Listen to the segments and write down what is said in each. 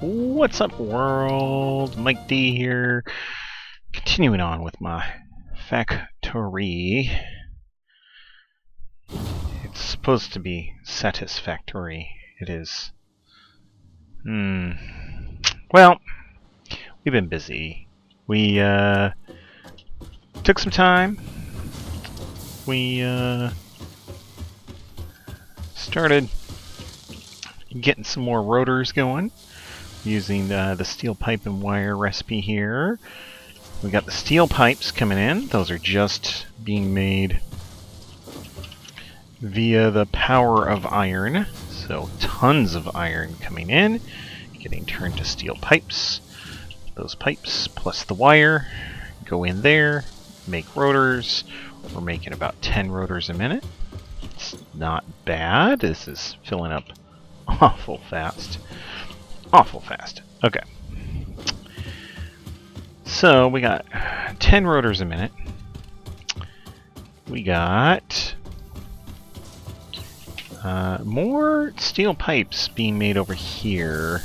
What's up, world? Mike D here. Continuing on with my factory. It's supposed to be satisfactory. It is. Well, we've been busy. We took some time. We started getting some more rotors going using the steel pipe and wire recipe here. We got the steel pipes coming in. Those are just being made via the power of iron. So tons of iron coming in, getting turned to steel pipes. Those pipes plus the wire go in there, make rotors. We're making about 10 rotors a minute. It's not bad. This is filling up awful fast. Awful fast. Okay. So we got 10 rotors a minute. We got more steel pipes being made over here.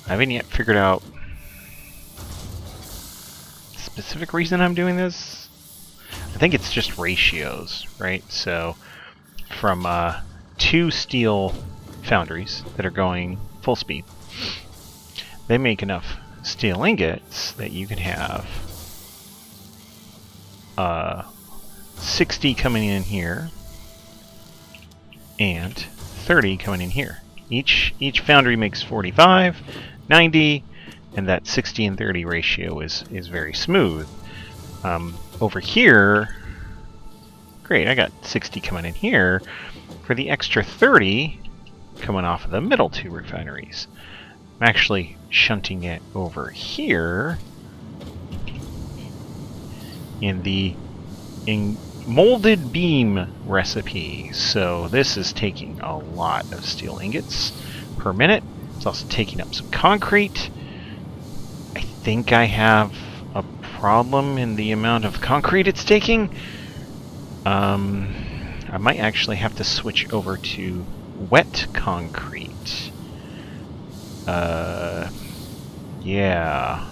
I haven't yet figured out the specific reason I'm doing this. I think it's just ratios, right? So from 2 steel foundries that are going full speed, they make enough steel ingots that you can have 60 coming in here and 30 coming in here. Each foundry makes 45, 90, and that 60 and 30 ratio is very smooth. Over here, great, I got 60 coming in here for the extra 30 coming off of the middle 2 refineries. I'm actually shunting it over here in the molded beam recipe. So this is taking a lot of steel ingots per minute. It's also taking up some concrete. I think I have a problem in the amount of concrete it's taking. I might actually have to switch over to wet concrete. Yeah.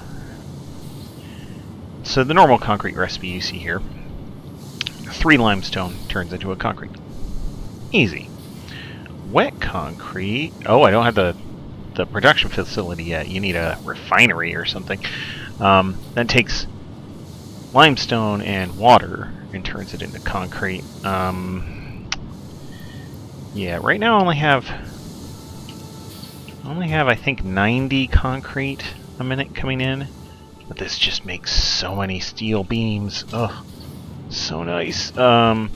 So the normal concrete recipe you see here, 3 limestone turns into a concrete. Easy. Wet concrete, oh, I don't have the production facility yet. You need a refinery or something. That takes limestone and water and turns it into concrete. Yeah, right now I only have I think 90 concrete a minute coming in, but this just makes so many steel beams. Ugh, so nice. So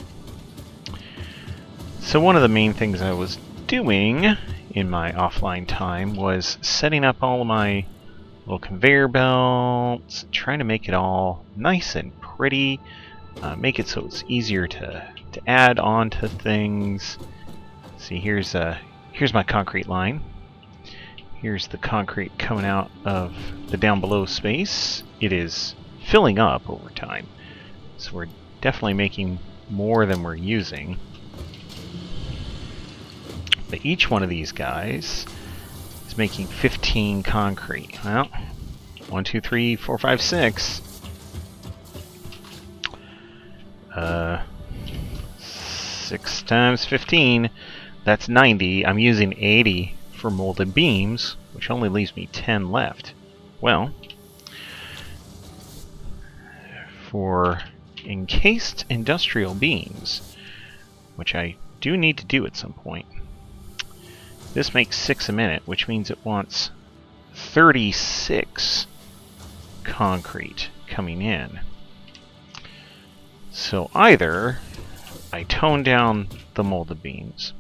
one of the main things I was doing in my offline time was setting up all of my little conveyor belts, trying to make it all nice and pretty, make it so it's easier to add on to things. See, here's my concrete line. Here's the concrete coming out of the down below space. It is filling up over time, so we're definitely making more than we're using. But each one of these guys is making 15 concrete. Well, 1, 2, 3, 4, 5, 6. 6 times 15, that's 90. I'm using 80 for molded beams, which only leaves me 10 left. Well, for encased industrial beams, which I do need to do at some point, this makes 6 a minute, which means it wants 36 concrete coming in. So either I tone down the molded beams,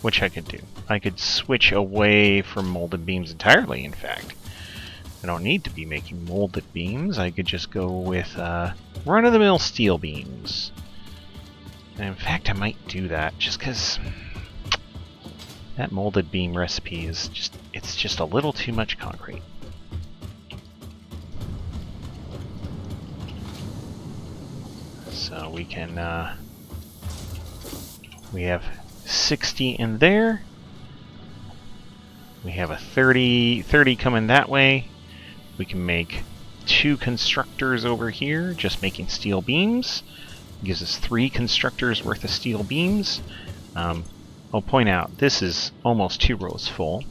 which I could do. I could switch away from molded beams entirely, in fact. I don't need to be making molded beams. I could just go with run-of-the-mill steel beams. And in fact, I might do that just because that molded beam recipe is it's just a little too much concrete. So we can we have 60 in there. We have a 30 coming that way. We can make 2 constructors over here, just making steel beams. Gives us 3 constructors worth of steel beams. I'll point out, this is almost 2 rows full.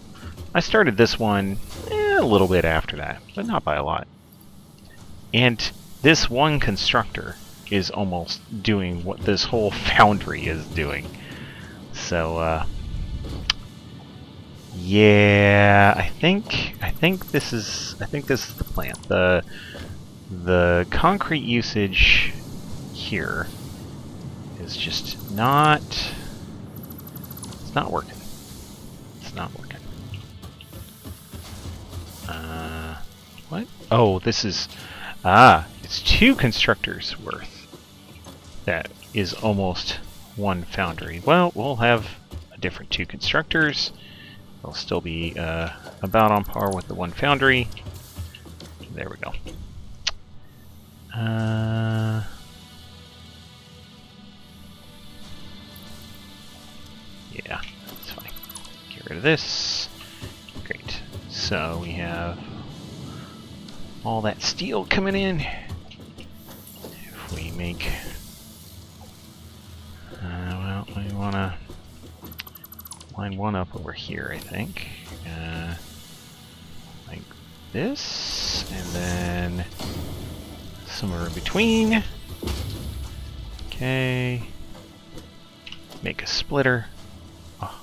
I started this one a little bit after that, but not by a lot. And this one constructor is almost doing what this whole foundry is doing. So, yeah, I think this is the plan. The concrete usage here is just not. It's not working. It's not working. What? Oh, this is. It's 2 constructors worth. That is almost 1 foundry. Well, we'll have a different 2 constructors. They'll still be about on par with the 1 foundry. There we go. Yeah, that's fine. Get rid of this. Great. So we have all that steel coming in. If we make... well, we want to line one up over here, I think. Like this, and then somewhere in between. Okay. Make a splitter. Oh.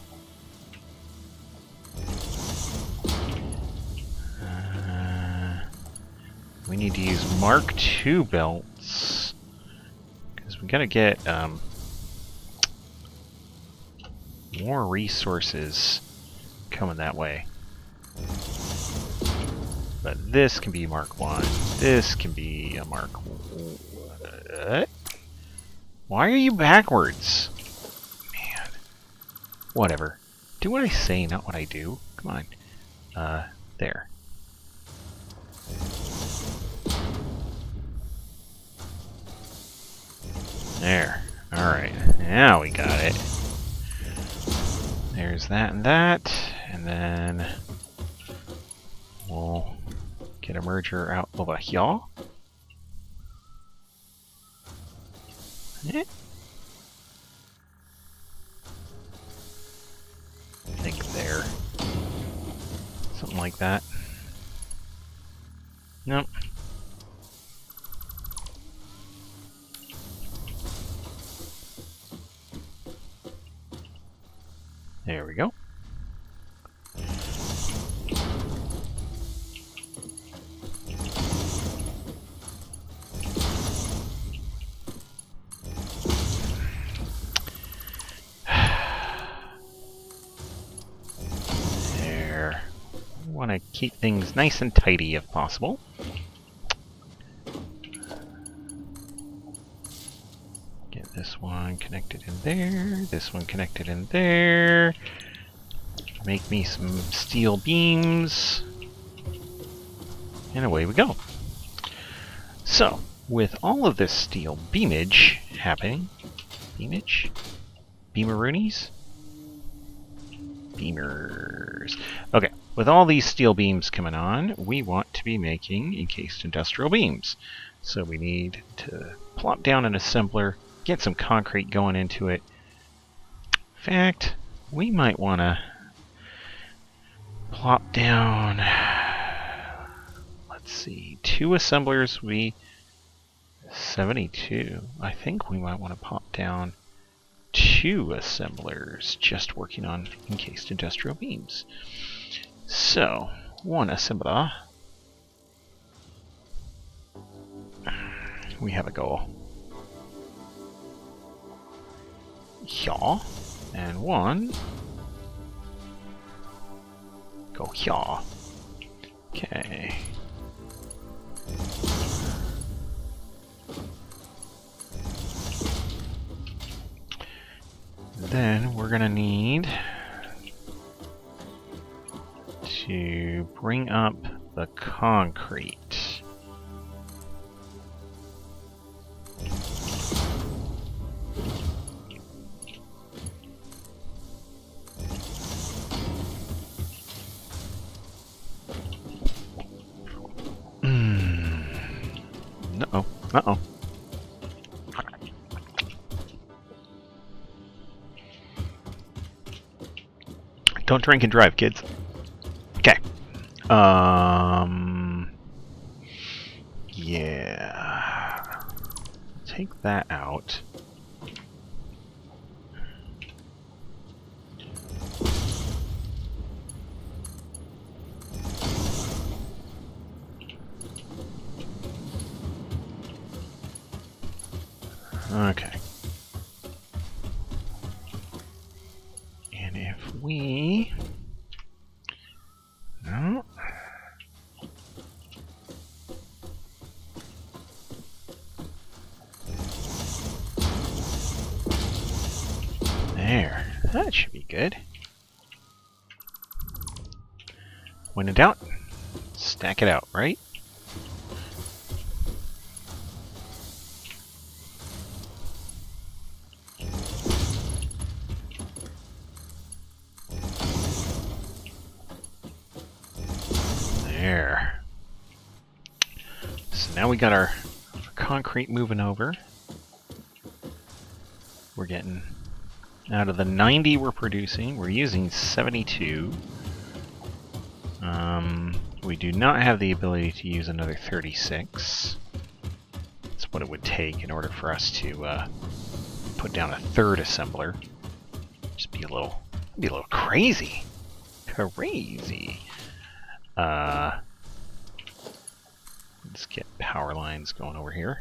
We need to use Mark II belts because we gotta get more resources coming that way. But this can be Mark I. This can be a Mark. What? Why are you backwards? Man. Whatever. Do what I say, not what I do. Come on. There. There. Alright. Now we got it. There's that, and then we'll get a merger out over here. I think there. Something like that. Nope. There we go. There. We want to keep things nice and tidy if possible. Get this one connected in there, this one connected in there. Make me some steel beams. And away we go. So, with all of this steel beamage happening, beameroonies? Beamers. Okay, with all these steel beams coming on, we want to be making encased industrial beams. So we need to plop down an assembler, get some concrete going into it. In fact, we might want to plop down, let's see, 2 assemblers, 72. I think we might want to pop down 2 assemblers just working on encased industrial beams. So, 1 assembler. We have a goal. Here. And 1. Go here. Okay. Then we're gonna need to bring up the concrete. Uh-oh. Don't drink and drive, kids. Okay. Yeah. Take that out. Okay. And if we... No. There. That should be good. When in doubt, stack it out, right? There. So now we got our concrete moving over. We're getting out of the 90 we're producing, we're using 72. We do not have the ability to use another 36. That's what it would take in order for us to put down a third assembler. Just be a little crazy. Crazy. Let's get power lines going over here.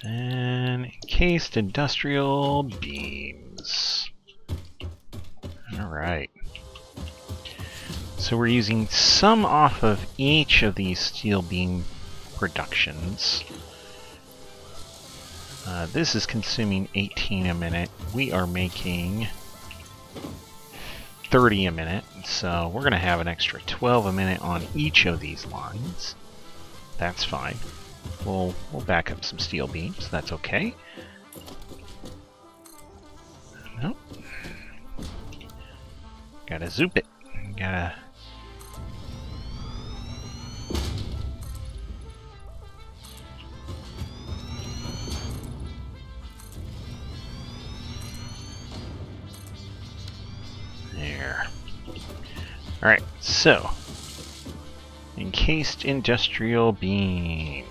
And encased industrial beams. Alright. So we're using some off of each of these steel beam productions. This is consuming 18 a minute. We are making 30 a minute, so we're going to have an extra 12 a minute on each of these lines. That's fine. We'll back up some steel beams. That's okay. Nope. Gotta zoop it. Gotta... There. Alright, so... Encased industrial beams.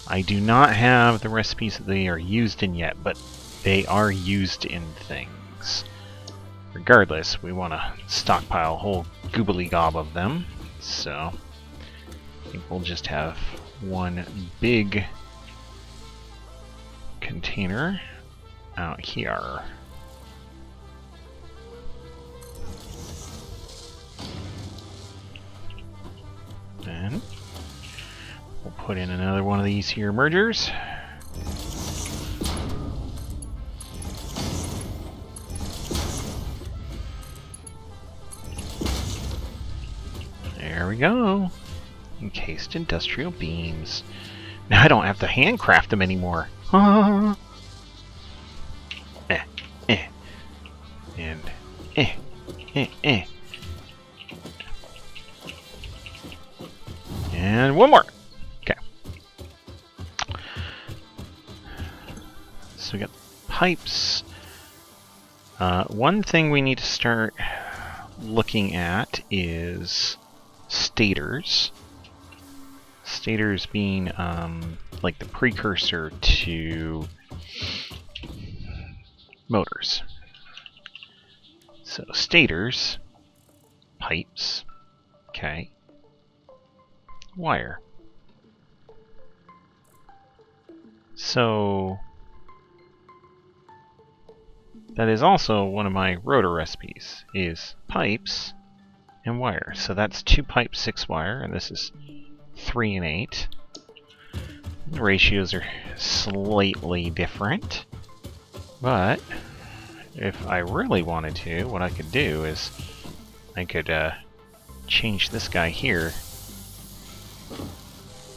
I do not have the recipes that they are used in yet, but they are used in things. Regardless, we want to stockpile a whole goobly gob of them, so I think we'll just have one big container out here. And we'll put in another one of these here mergers. There we go. Encased industrial beams. Now I don't have to handcraft them anymore. And And one more. Okay. So we got pipes. One thing we need to start looking at is stators. Stators being like the precursor to motors. So stators, pipes, okay, wire. So that is also one of my rotor recipes, is pipes and wire. So that's 2 pipes, 6 wire, and this is 3 and 8. The ratios are slightly different, but if I really wanted to, what I could do is I could change this guy here.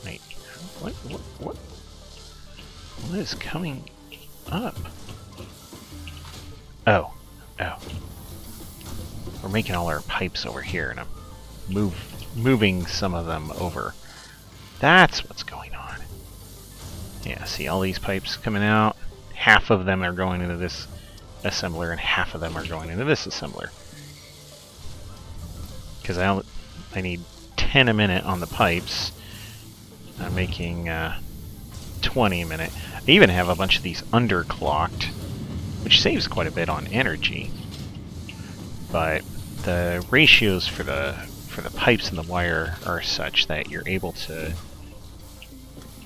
Wait, what is coming up? Oh, we're making all our pipes over here, and I'm moving some of them over. That's what's going on. Yeah, see all these pipes coming out? Half of them are going into this assembler, and half of them are going into this assembler. Because I need 10 a minute on the pipes. I'm making 20 a minute. I even have a bunch of these underclocked, which saves quite a bit on energy. But the ratios for the pipes and the wire are such that you're able to,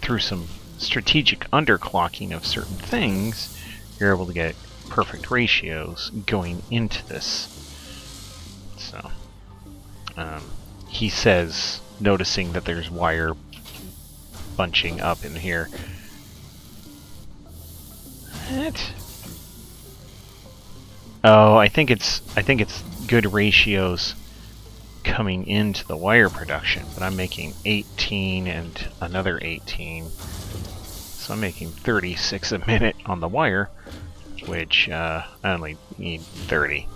through some strategic underclocking of certain things, you're able to get perfect ratios going into this. So, he says, noticing that there's wire bunching up in here. What? Oh, I think it's good ratios coming into the wire production, but I'm making 18 and another 18. So I'm making 36 a minute on the wire, which I only need 30.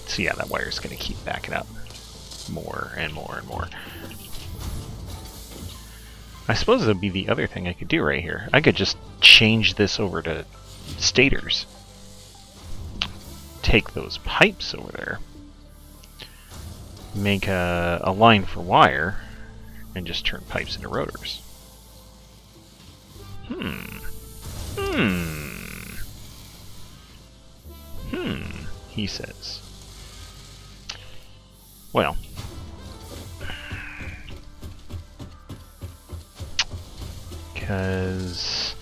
So yeah, that wire's going to keep backing up more and more and more. I suppose that'd be the other thing I could do right here. I could just change this over to stators. Take those pipes over there, make a line for wire, and just turn pipes into rotors. He says. Well, because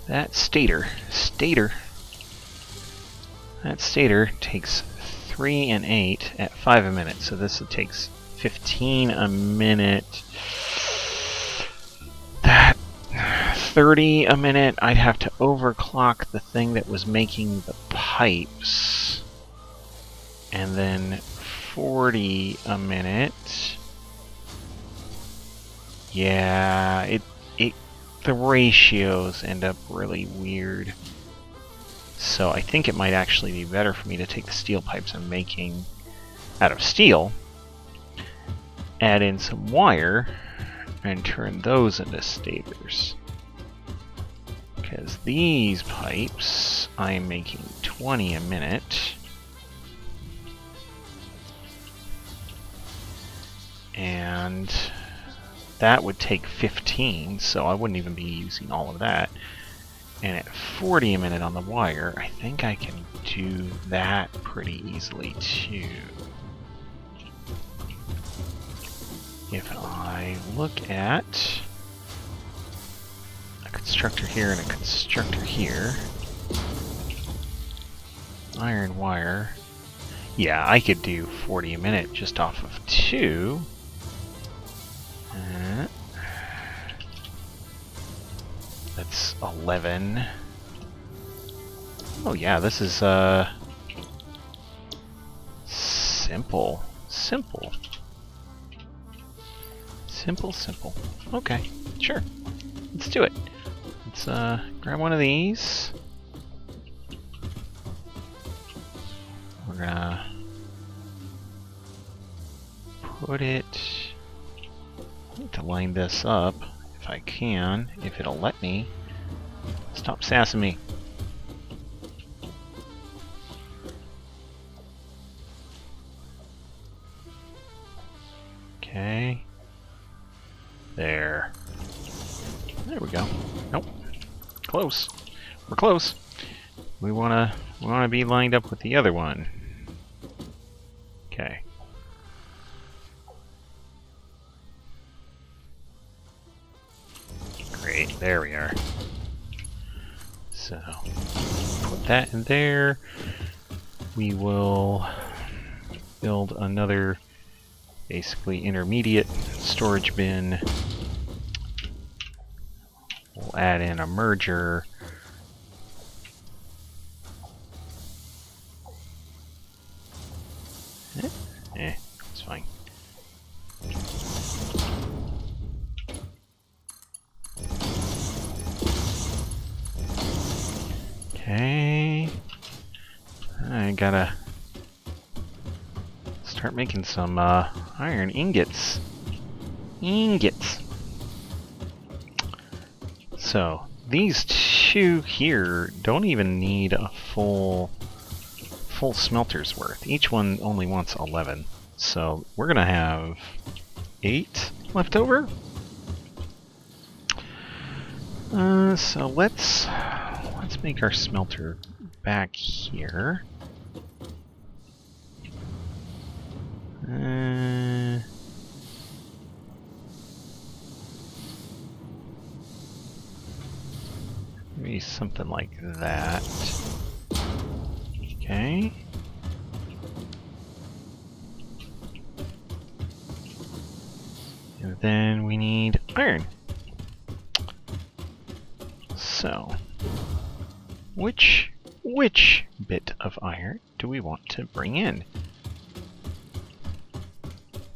that stator takes 3 and 8 at 5 a minute, so this takes 15 a minute. That 30 a minute, I'd have to overclock the thing that was making the pipes, and then 40 a minute. Yeah, the ratios end up really weird. So I think it might actually be better for me to take the steel pipes I'm making out of steel, add in some wire, and turn those into stators. Because these pipes, I'm making 20 a minute. And that would take 15, so I wouldn't even be using all of that. And at 40 a minute on the wire, I think I can do that pretty easily too. If I look at a constructor here and a constructor here, iron wire, yeah, I could do 40 a minute just off of 2. That's 11. Oh yeah, this is simple. Okay, sure. Let's do it. Let's grab one of these. We're gonna put it. I need to line this up if I can, if it'll let me. Stop sassing me. Okay. There. There we go. Nope. Close. We're close. We wanna be lined up with the other one. Okay. Great. There we are. So put that in there. We will build another basically intermediate storage bin. We'll add in a merger. It's fine. Okay. I gotta start making some iron ingots. Ingots. So these two here don't even need a full smelter's worth. Each one only wants 11. So we're gonna have 8 left over. So let's make our smelter back here. Maybe something like that. Okay. And then we need iron. So, which bit of iron do we want to bring in?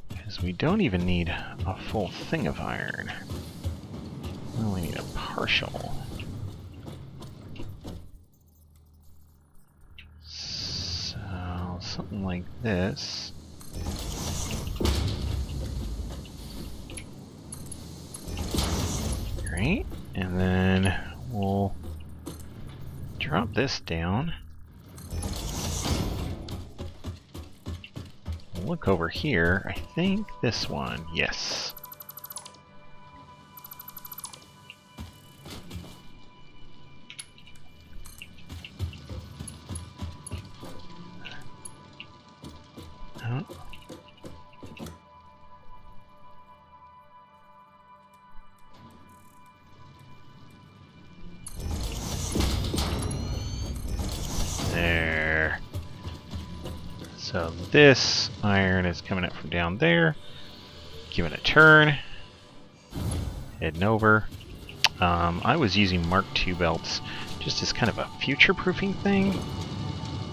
Because we don't even need a full thing of iron. We only need a partial. So, something like this. Great. And then we'll drop this down. Look over here. I think this one. Yes. Oh. There. So this iron is coming up from down there. Give it a turn. Heading over. I was using Mark II belts just as kind of a future-proofing thing.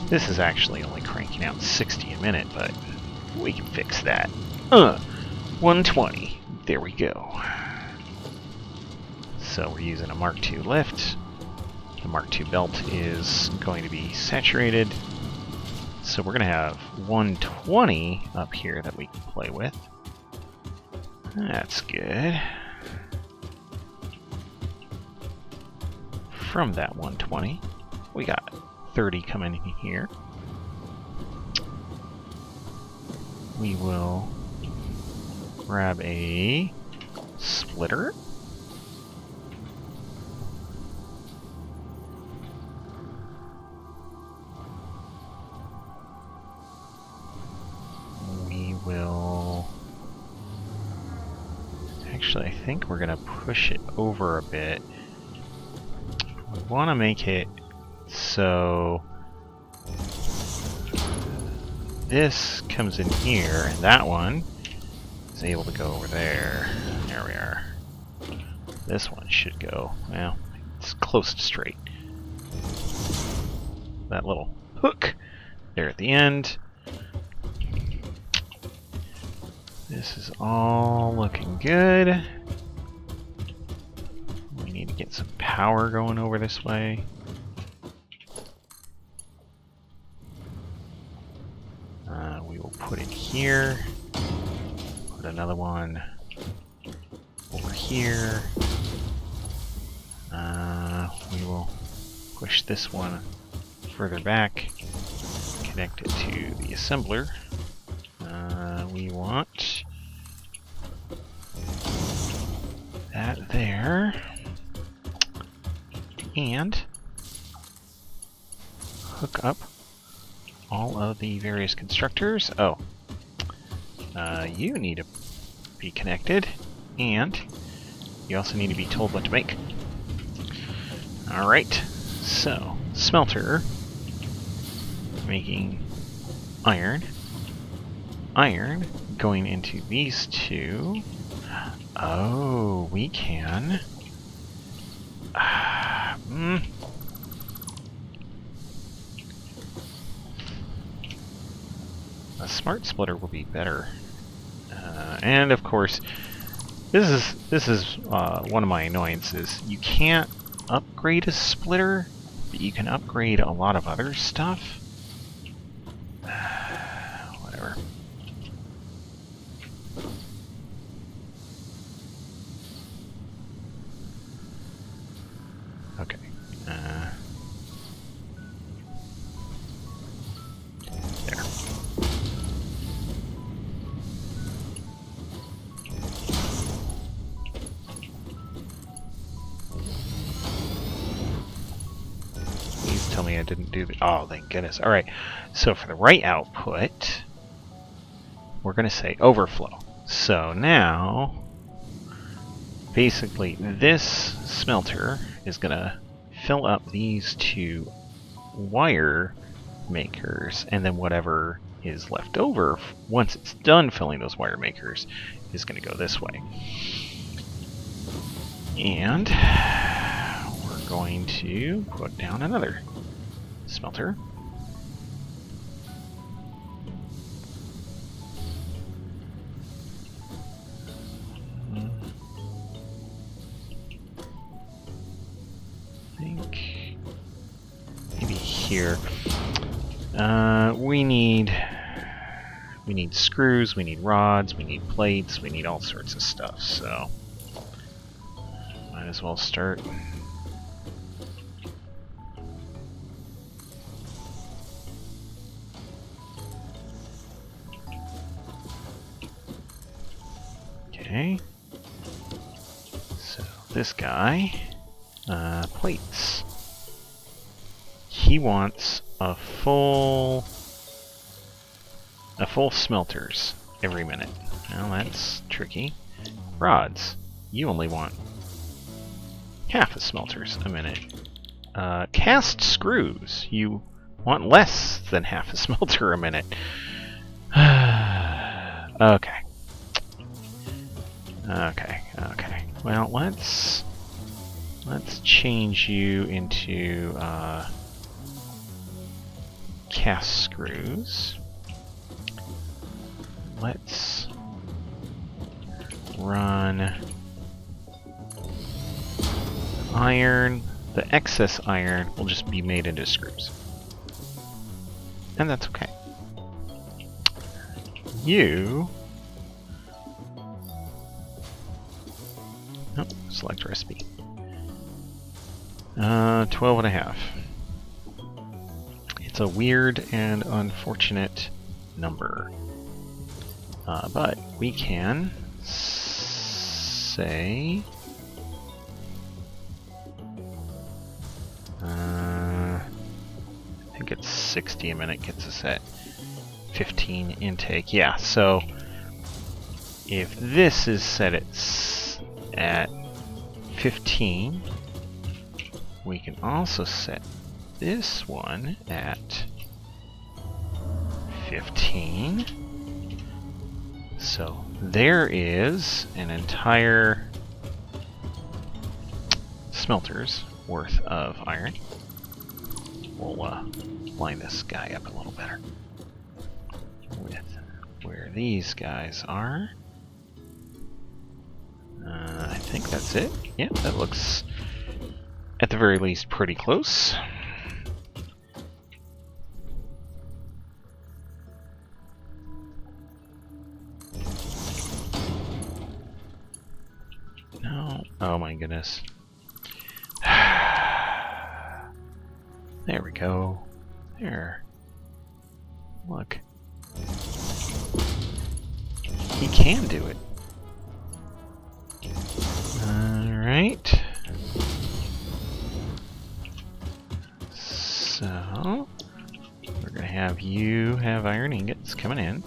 This is actually only cranking out 60 a minute, but we can fix that. 120. There we go. So we're using a Mark II lift. The Mark II belt is going to be saturated. So we're going to have 120 up here that we can play with. That's good. From that 120, we got 30 coming in here. We will grab a splitter. We will... Actually, I think we're going to push it over a bit. We want to make it so this comes in here, and that one is able to go over there. There we are. This one should go, well, it's close to straight. That little hook there at the end. This is all looking good. We need to get some power going over this way. We will put it here. Put another one over here. We will push this one further back. Connect it to the assembler. We want that there. And hook up all of the various constructors. Oh, you need to be connected, and you also need to be told what to make. Alright, so smelter, making iron. Iron going into these two. Oh, we can. A smart splitter will be better. And of course, this is one of my annoyances. You can't upgrade a splitter, but you can upgrade a lot of other stuff. Whatever. tell me I didn't do the... Oh, thank goodness. Alright, so for the right output, we're going to say overflow. So now, basically, this smelter is going to fill up these two wire makers, and then whatever is left over, once it's done filling those wire makers, is going to go this way. And we're going to put down another smelter. I think maybe here. We need screws, we need rods, we need plates, we need all sorts of stuff, so might as well start. Okay. So this guy, plates. He wants a full smelters every minute. Well, that's tricky. Rods. You only want half a smelters a minute. Cast screws. You want less than half a smelter a minute. Okay. Okay. Well, let's change you into cast screws. Let's run iron. The excess iron will just be made into screws. And that's okay. You... Oh, select recipe. 12.5. It's a weird and unfortunate number. But we can say... I think it's 60 a minute gets us at 15 intake. Yeah, so if this is set at 15, we can also set this one at 15. So there is an entire smelter's worth of iron. We'll line this guy up a little better with where these guys are. I think that's it. Yeah, that looks at the very least pretty close. No. Oh my goodness. There we go. There. Look. He can do it. Alright. So, we're going to have you have iron ingots coming in.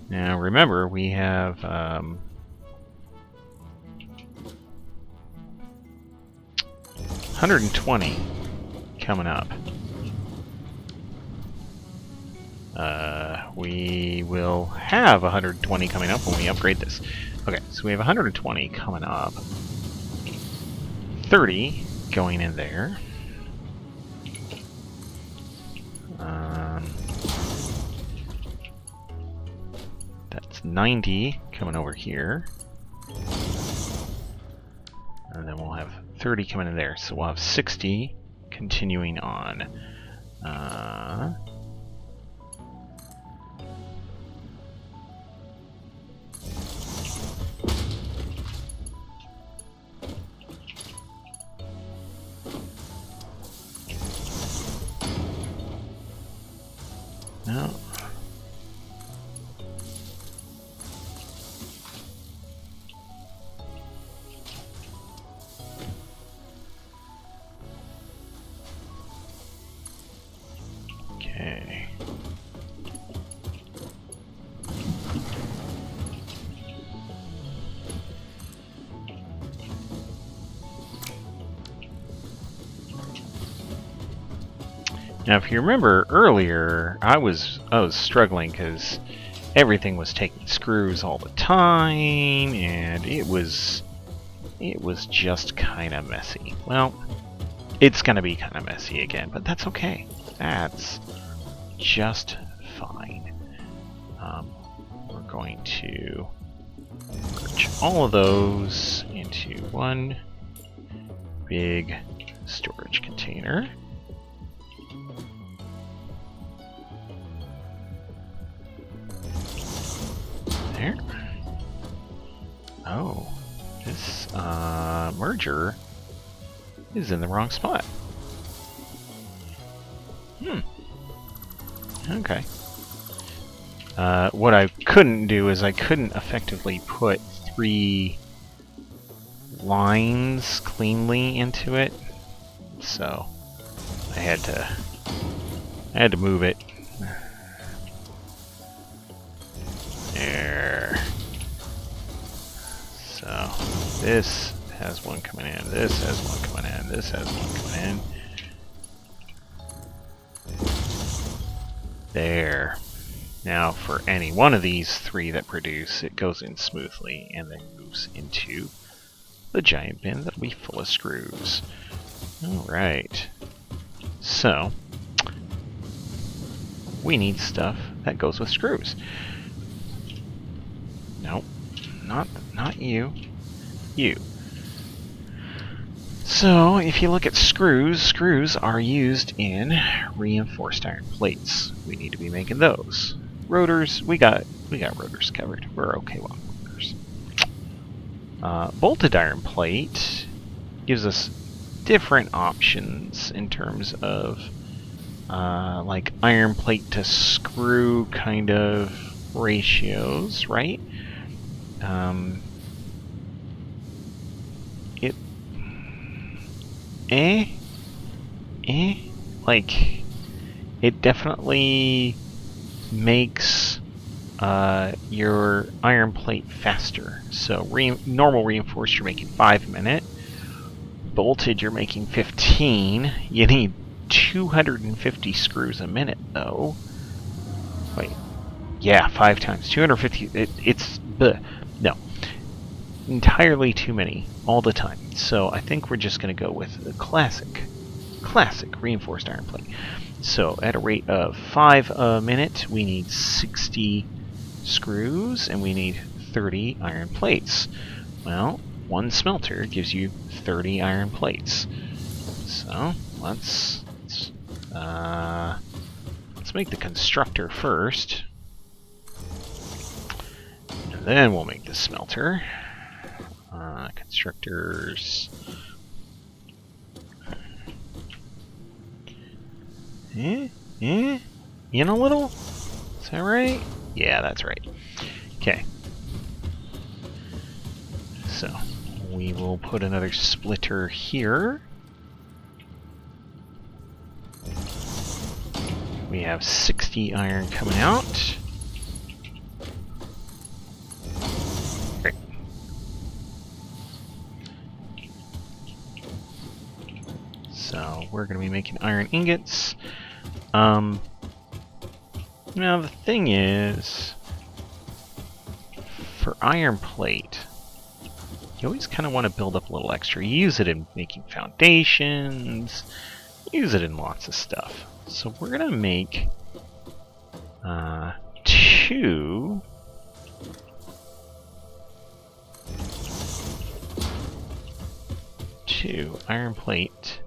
Now remember, we have 120 coming up. We will have 120 coming up when we upgrade this. Okay, so we have 120 coming up. 30 going in there. That's 90 coming over here. And then we'll have 30 coming in there. So we'll have 60 continuing on. No. Now, if you remember earlier, I was struggling because everything was taking screws all the time, and it was just kind of messy. Well, it's gonna be kind of messy again, but that's okay. That's just fine. We're going to merge all of those into one big storage container. There. Oh, this merger is in the wrong spot. Okay. What I couldn't do is I couldn't effectively put 3 lines cleanly into it, so I had to move it. There. So this has one coming in, this has one coming in, this has one coming in. There. Now for any one of these 3 that produce, it goes in smoothly and then moves into the giant bin that'll be full of screws. Alright. So we need stuff that goes with screws. Nope. Not you. You. So, if you look at screws, screws are used in reinforced iron plates. We need to be making those. Rotors, we got rotors covered. We're okay on rotors. Bolted iron plate gives us different options in terms of like iron plate to screw kind of ratios, right? Like, it definitely makes your iron plate faster. So normal reinforced, you're making 5 a minute. Bolted, you're making 15. You need 250 screws a minute, though. Wait, yeah, 5 times 250. It's no, entirely too many all the time. So I think we're just going to go with the classic reinforced iron plate. So at a rate of 5 a minute, we need 60 screws and we need 30 iron plates. Well, one smelter gives you 30 iron plates. So let's make the constructor first, and then we'll make the smelter. Constructors. In a little? Is that right? Yeah, that's right. Okay. So, we will put another splitter here. We have 60 iron coming out. Great. So, we're going to be making iron ingots. Now the thing is, for iron plate, you always kind of want to build up a little extra. You use it in making foundations, use it in lots of stuff. So we're gonna make 2 iron plate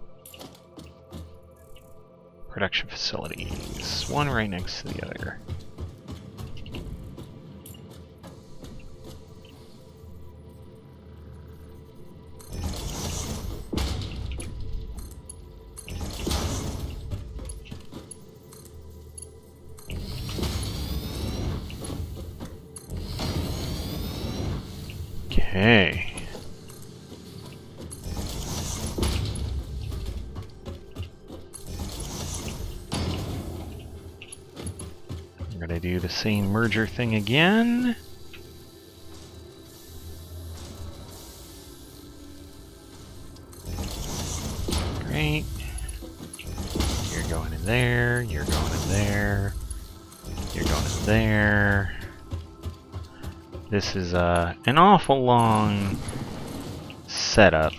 production facilities, one right next to the other. Okay. We're gonna do the same merger thing again. Great. You're going in in there, you're going in there, you're going in there. This is an awful long setup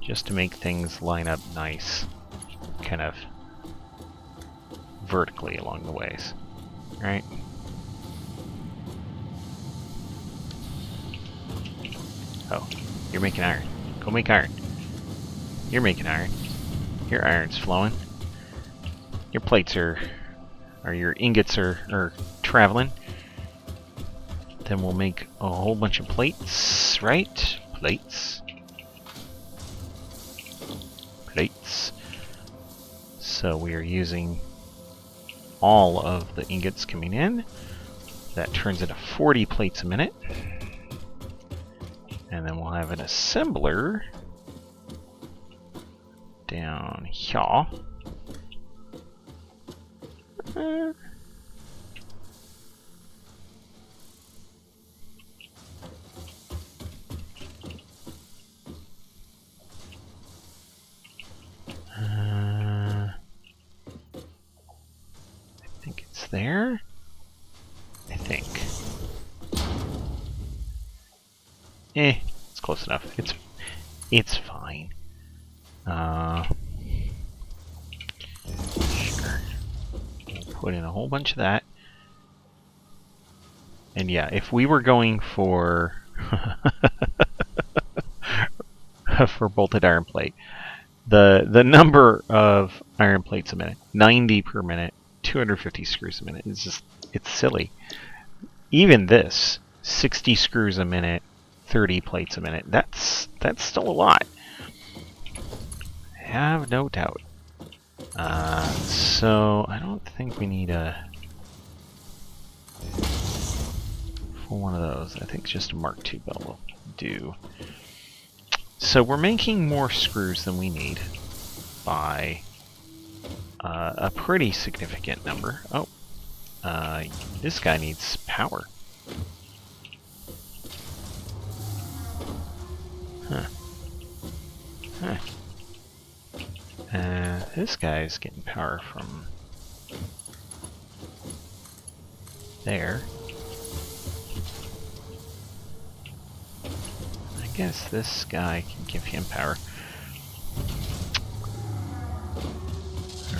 just to make things line up nice, kind of vertically along the ways, right? Oh, you're making iron. Go make iron. You're making iron. Your iron's flowing. Your plates or your ingots are traveling. Then we'll make a whole bunch of plates, right? Plates. Plates. So we are using all of the ingots coming in. That turns into 40 plates a minute. And then we'll have an assembler down here. I think it's there. I think. It's close enough. It's fine. Sure. We'll put in a whole bunch of that. And yeah, if we were going for for bolted iron plate, the number of iron plates a minute, 90 per minute, 250 screws a minute, it's silly. Even this, 60 screws a minute, 30 plates a minute, that's still a lot. Have no doubt. So I don't think we need a full one of those. I think just a Mark II belt will do. So we're making more screws than we need by a pretty significant number. Oh, this guy needs power. Huh. Huh. This guy's getting power from there. I guess this guy can give him power.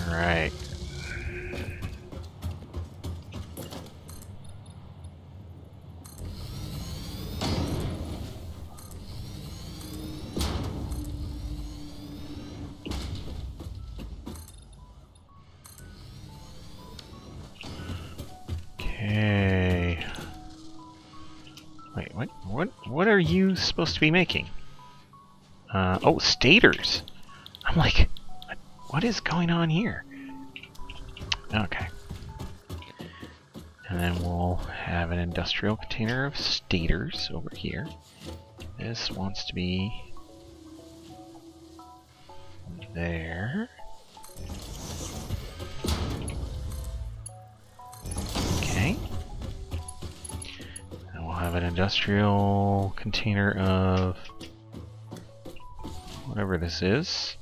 Alright. Okay. Wait, what are you supposed to be making? Oh, stators. I'm like, what is going on here? Okay. And then we'll have an industrial container of stators over here. This wants to be there. Okay. And we'll have an industrial container of whatever this is.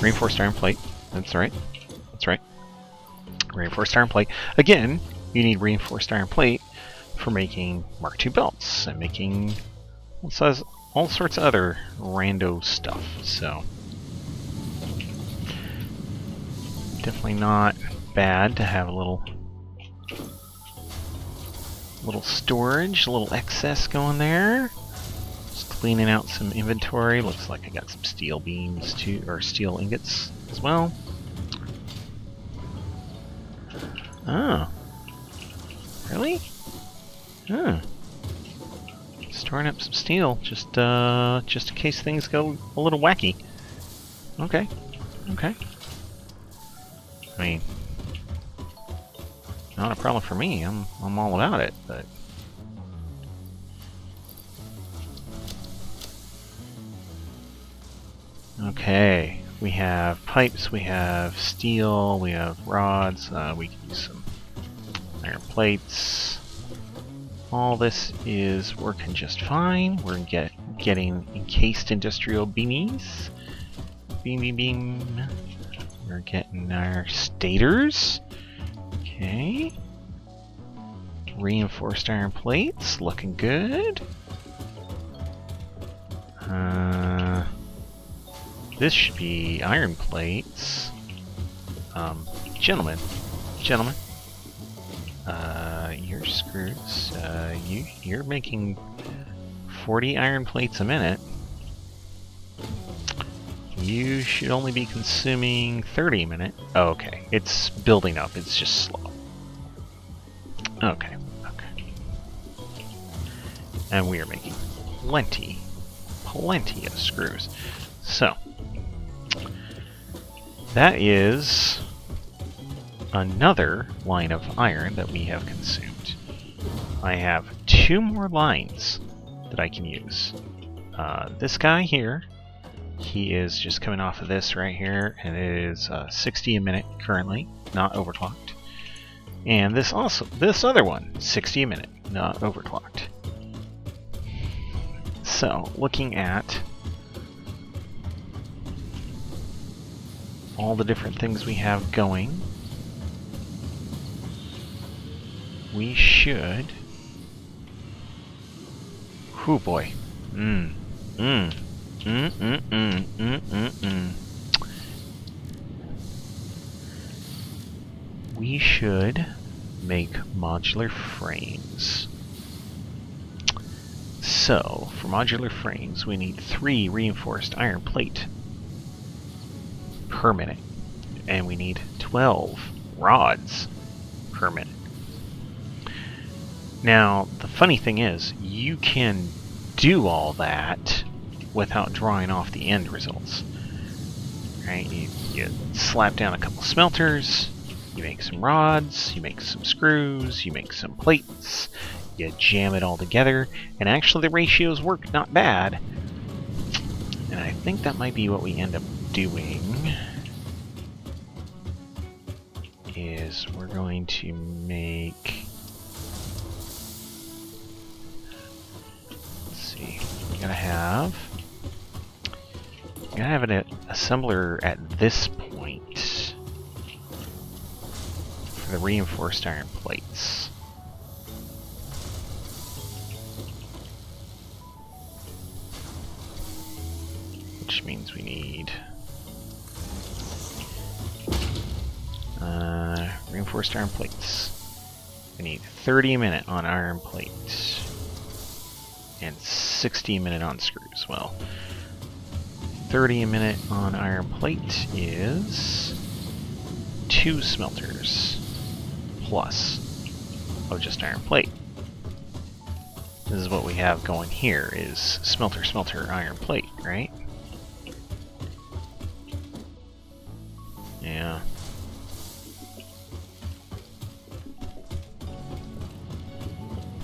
Reinforced iron plate. That's right. That's right. Reinforced iron plate. Again, you need reinforced iron plate for making Mark II belts and making all sorts of other rando stuff. So definitely not bad to have a little storage, a little excess going there. Just cleaning out some inventory. Looks like I got some steel beams too, or steel ingots as well. Oh. Really? Huh. Storing up some steel, just in case things go a little wacky. Okay. Okay. I mean, not a problem for me. I'm all about it, but okay. We have pipes, we have steel, we have rods, we can use some iron plates. All this is working just fine. We're getting encased industrial beamies. Beam, beam, beam. We're getting our stators. Okay. Reinforced iron plates, looking good. This should be iron plates. Gentlemen. Your screws. You're making 40 iron plates a minute. You should only be consuming 30 a minute. Oh, okay. It's building up. It's just slow. Okay. And we are making plenty of screws. So, that is another line of iron that we have consumed. I have 2 more lines that I can use. This guy here, he is just coming off of this right here, and it is 60 a minute currently, not overclocked. And this other one, 60 a minute, not overclocked. So, looking at all the different things we have going, we should... Whew, boy. We should make modular frames. So, for modular frames, we need 3 reinforced iron plate per minute. And we need 12 rods per minute. Now, the funny thing is, you can do all that without drawing off the end results. Right? You slap down a couple smelters, you make some rods, you make some screws, you make some plates, you jam it all together, and actually the ratios work not bad. And I think that might be what we end up doing. Is we're going to make... Let's see, we gotta have an assembler at this point for the reinforced iron plates. Which means we need reinforced iron plates. We need 30 a minute on iron plates and 60 a minute on screws. Well, 30 a minute on iron plate is 2 smelters plus of just iron plate. This is what we have going here, is smelter, iron plate, right? Yeah.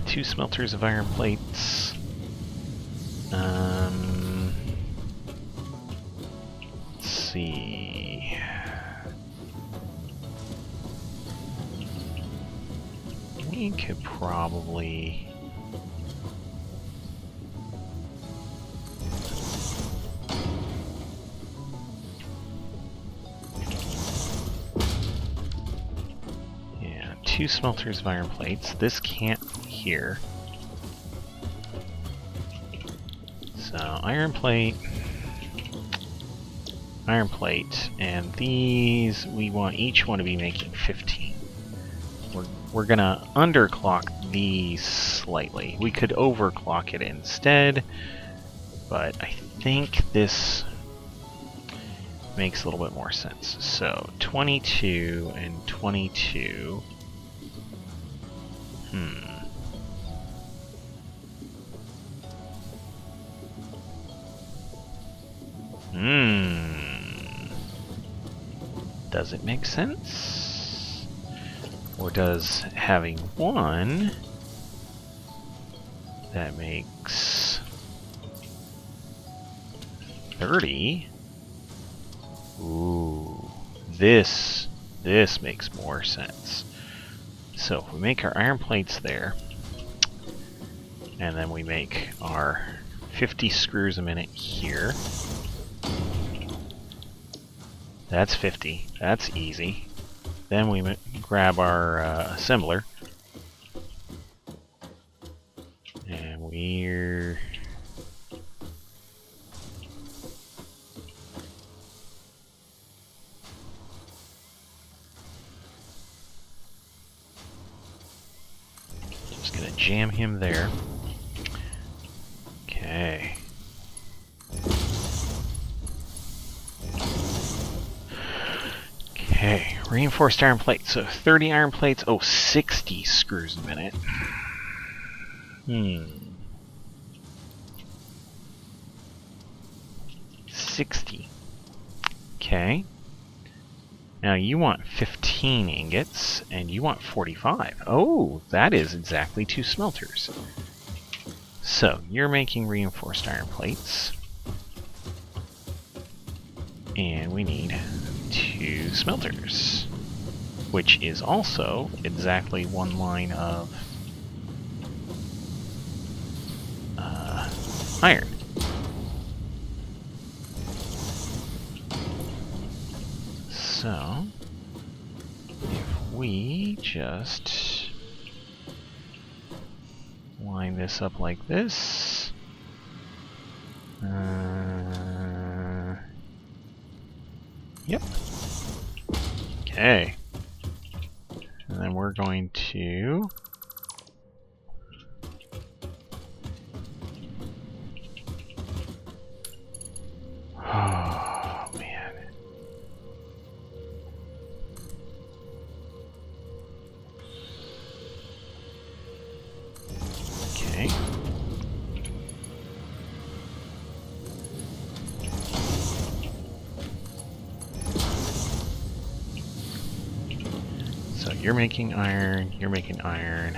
Two smelters of iron plates. Let's see. We could probably... Yeah, 2 smelters of iron plates. This can't be here. So, iron plate, and these, we want each one to be making 15. We're gonna underclock these slightly. We could overclock it instead, but I think this makes a little bit more sense. So, 22 and 22. Does it make sense? Or does having one that makes 30? Ooh, this makes more sense. So if we make our iron plates there, And then we make our 50 screws a minute here. That's 50. That's easy. Then we grab our assembler. And we're... just gonna jam him there. Okay. Okay, reinforced iron plates. So 30 iron plates. Oh, 60 screws a minute. 60. Okay. Now you want 15 ingots, and you want 45. Oh, that is exactly 2 smelters. So, you're making reinforced iron plates. And we need 2 smelters. Which is also exactly 1 line of iron. So, if we just line this up like this, yep. Okay. And then we're going to oh man. Okay. So you're making iron, you're making iron.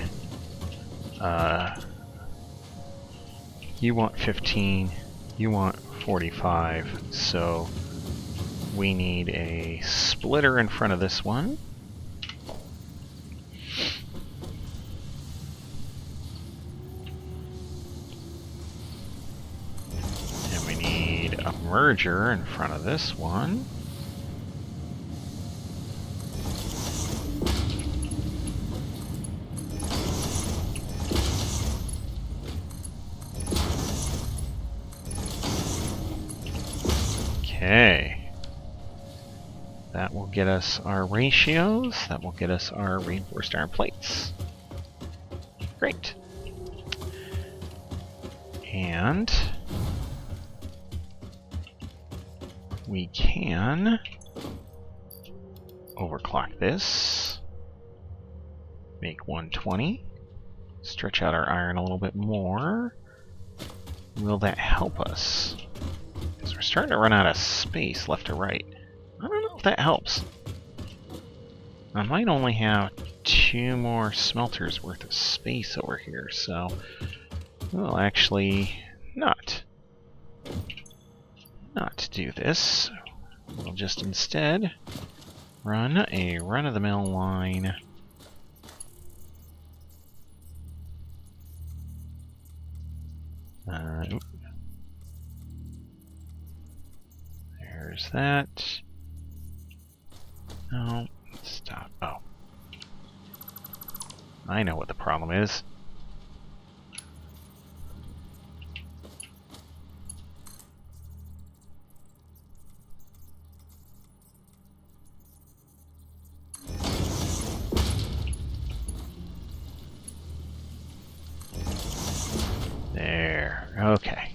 You want 15, you want 45, so we need a splitter in front of this one. And we need a merger in front of this one. Okay. That will get us our ratios. That will get us our reinforced iron plates. Great. And we can overclock this. Make 120. Stretch out our iron a little bit more. Will that help us? Because we're starting to run out of space left to right. I don't know if that helps. I might only have 2 more smelters worth of space over here, so we'll actually not do this. We'll just instead run a run-of-the-mill line. There's that. No, stop. Oh. I know what the problem is. There. Okay.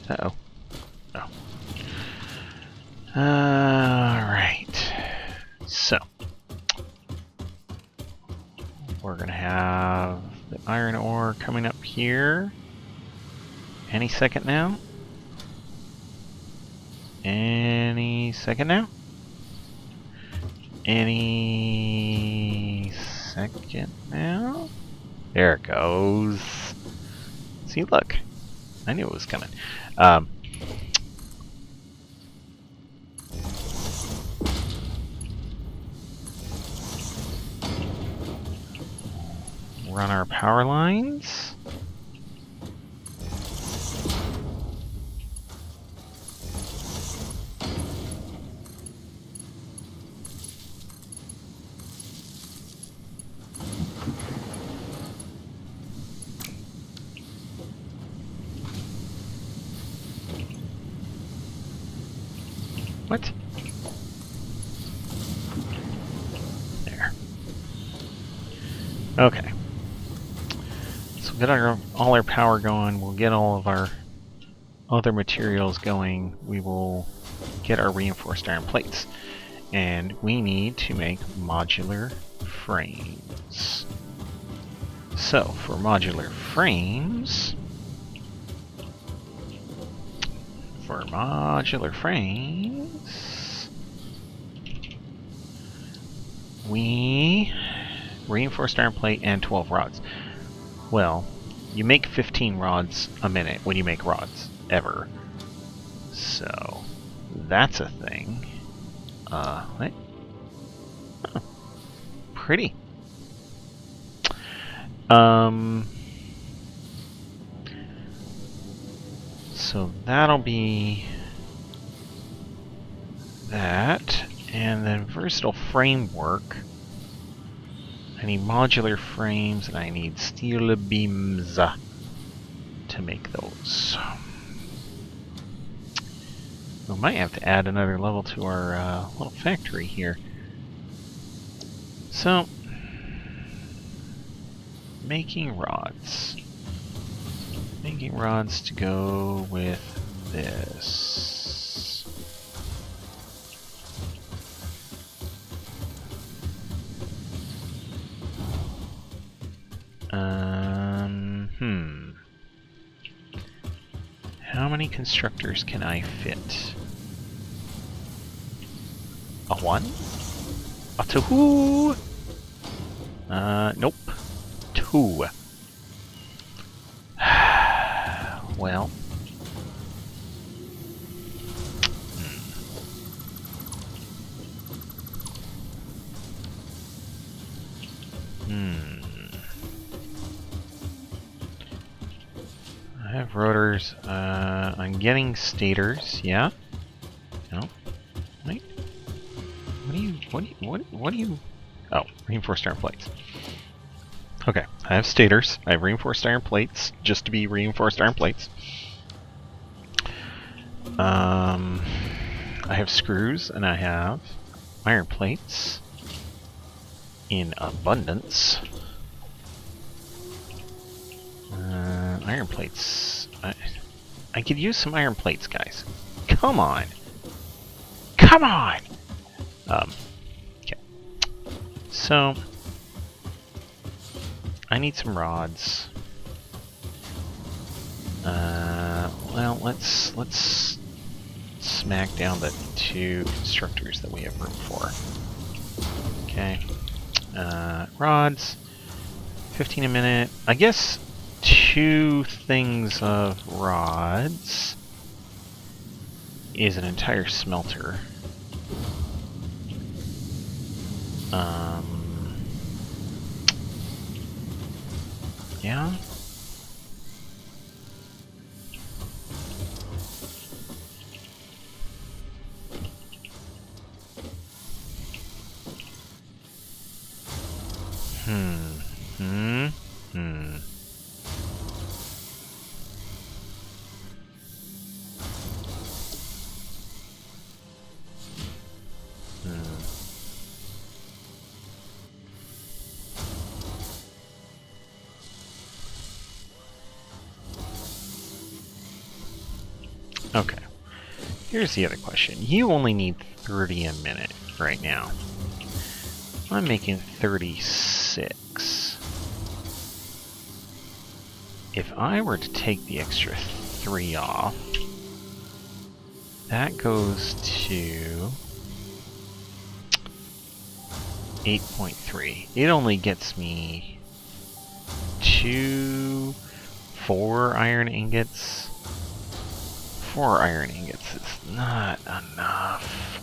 Uh-oh. Oh. Alright. So. We're gonna have the iron ore coming up here. Any second now? Any second now? Any second now? There it goes. See, look. I knew it was coming. Run our power lines. What? There. Okay. So we'll get all our power going. We'll get all of our other materials going. We will get our reinforced iron plates. And we need to make modular frames. So, for modular frames... we reinforced iron plate and 12 rods. Well, you make 15 rods a minute when you make rods, ever. So, that's a thing. What? Oh, pretty. So that'll be that, and then versatile framework. I need modular frames, and I need steel beams to make those. We might have to add another level to our little factory here. So, making rods. Making rods to go with this. How many constructors can I fit? A 1? A 2? Nope. 2. Well. I have rotors. I'm getting stators. Yeah. No. Wait. What do you? Oh, reinforced iron plates. Okay, I have stators. I have reinforced iron plates, just to be reinforced iron plates. I have screws, and I have iron plates in abundance. Iron plates. I could use some iron plates, guys. Come on! Come on! Okay. So, I need some rods. Well, let's smack down the 2 constructors that we have room for. Okay. Rods. 15 a minute. I guess 2 things of rods is an entire smelter. Yeah. Okay. Here's the other question. You only need 30 a minute right now. I'm making 36. If I were to take the extra 3 off, that goes to 8.3. It only gets me 4 iron ingots. 4 iron ingots is not enough.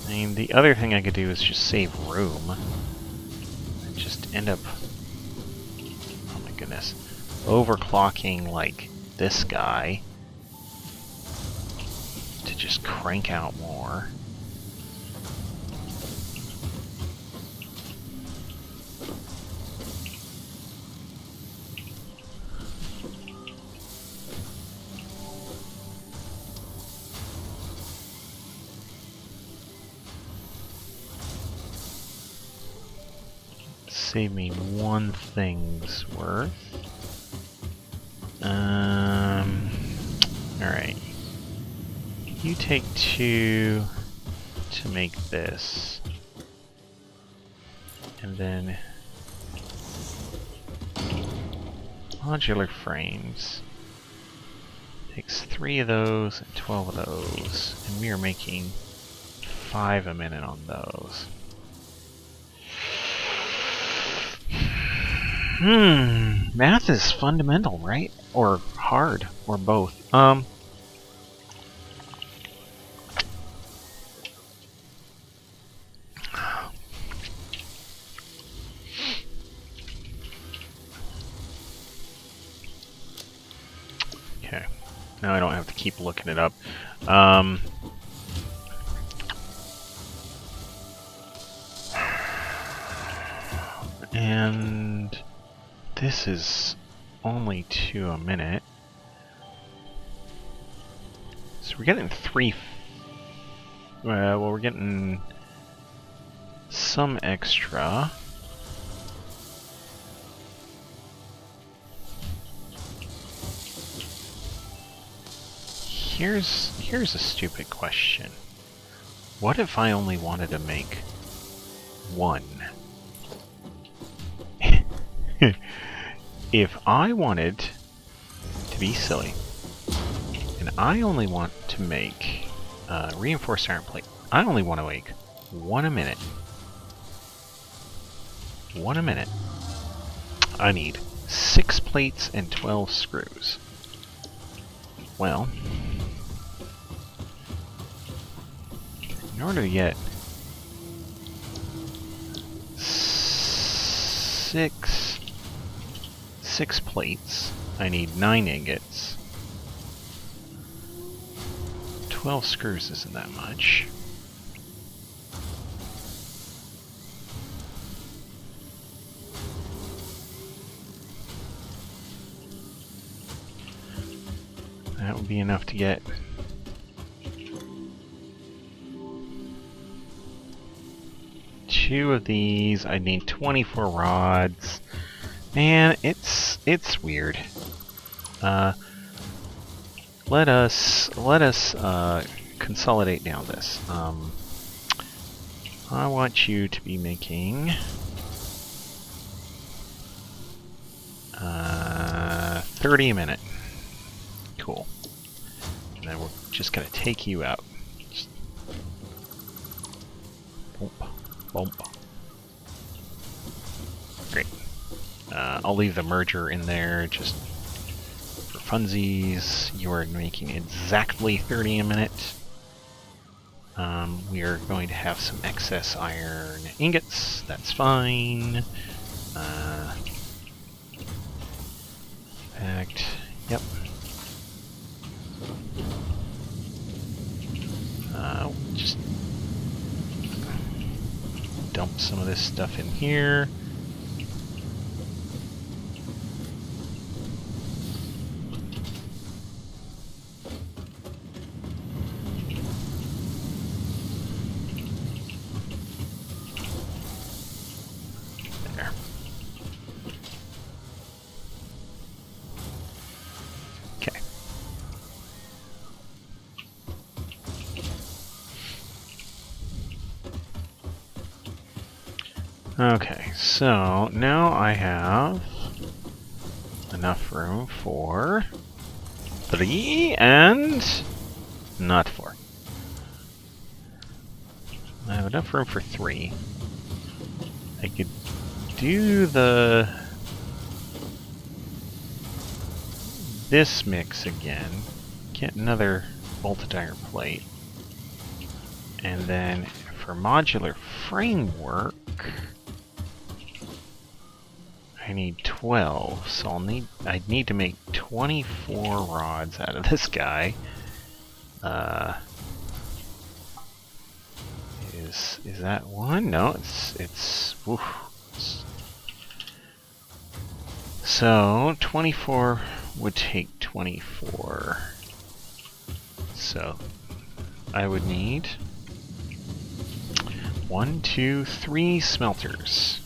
I mean, the other thing I could do is just save room. And just end up... oh my goodness. Overclocking, like, this guy. to just crank out more. Save me one thing's worth. Alright. You take 2 to make this. And then modular frames. Takes 3 of those and 12 of those. And we are making 5 a minute on those. Math is fundamental, right? Or hard, or both. Okay. Now I don't have to keep looking it up. And this is only 2 a minute. So we're getting 3. Well, we're getting some extra. Here's a stupid question. What if I only wanted to make 1? If I wanted to be silly, and I only want to make reinforced iron plate, I only want to make 1 a minute. 1 a minute. I need 6 plates and 12 screws. Well, in order to get 6 plates, I need 9 ingots. 12 screws isn't that much. That would be enough to get 2 of these. I need 24 rods. Man, it's weird. Let us consolidate down this. I want you to be making 30 a minute. Cool. And then we're just gonna take you out. Just bump, bump. Great. I'll leave the merger in there just for funsies. You are making exactly 30 a minute. We are going to have some excess iron ingots. That's fine. Packed. Yep. Just dump some of this stuff in here. There. Okay. Okay, so now I have enough room for 3 and not 4. I have enough room for 3. I could do this mix again, get another bolted iron plate, and then for modular framework I need 12, so I'd need to make 24 rods out of this guy. Is that one? No, it's oof. So 24 would take 24. So I would need 1, 2, 3 smelters.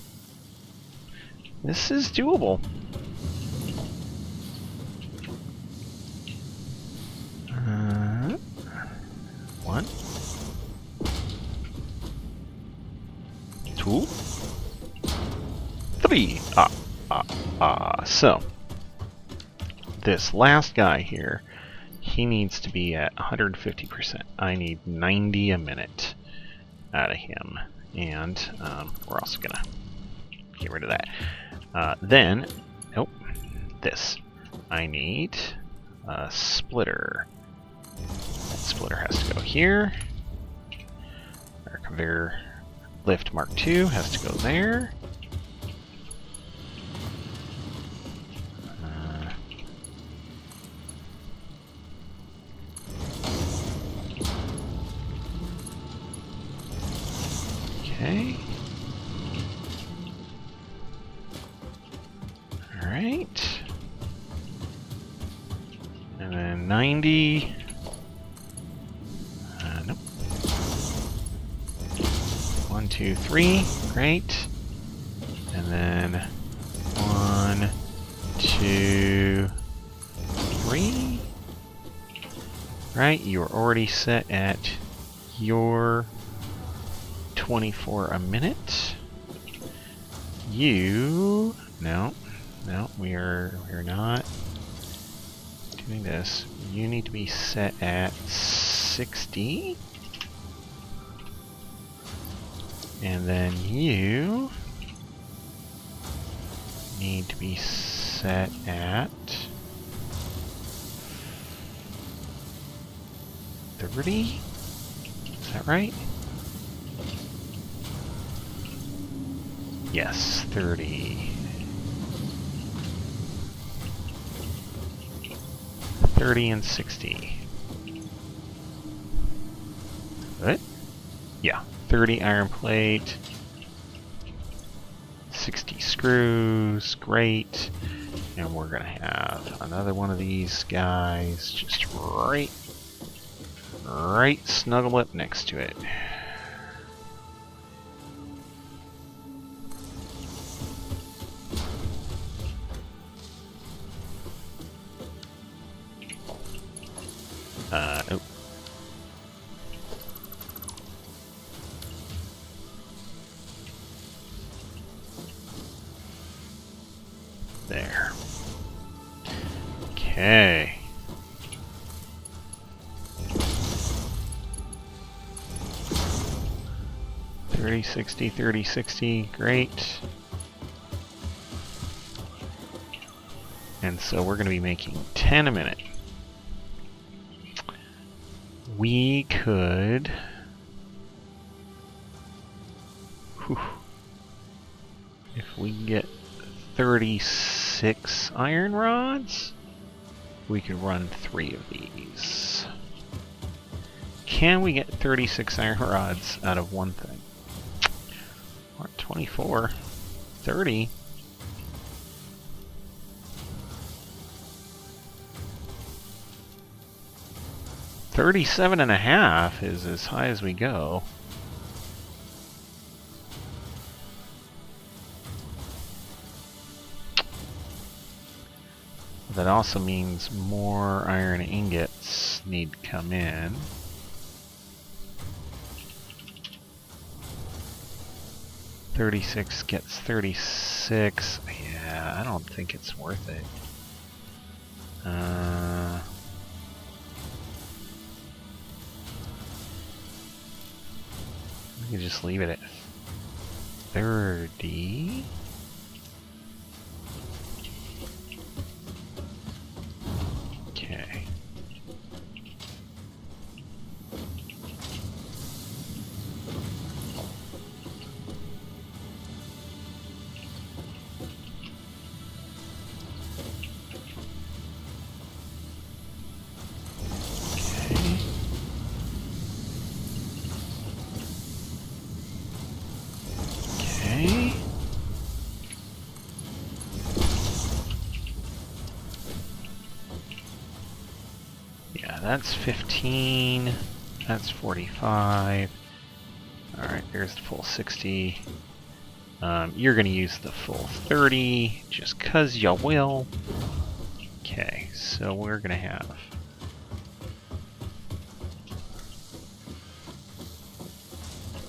This is doable. One, 2, 3. So this last guy here, he needs to be at 150%. I need 90 a minute out of him, and we're also gonna get rid of that. Then, nope, this. I need a splitter. That splitter has to go here. Our conveyor lift Mark II has to go there. Okay. Alright. And then 90. Nope. 1, 2, 3. Great. And then 1, 2, 3. Right, you're already set at your 24 a minute. You no, we're not doing this. You need to be set at 60. And then you need to be set at 30. Is that right? Yes, 30. 30 and 60. What? Yeah, 30 iron plate, 60 screws, great. And we're gonna have another one of these guys just right snuggle up next to it. Oh. There. Okay. $30, $60, $30, $60, great. And so we're going to be making 10 a minute. We could... Whew, if we get 36 iron rods, we could run 3 of these. Can we get 36 iron rods out of one thing? Or 24, 30. $37.5 is as high as we go. That also means more iron ingots need to come in. $36 gets 36. Yeah, I don't think it's worth it. We can just leave it at 30. Okay. That's 15. That's 45. Alright, there's the full 60. You're going to use the full 30, just because you will. Okay, so we're going to have...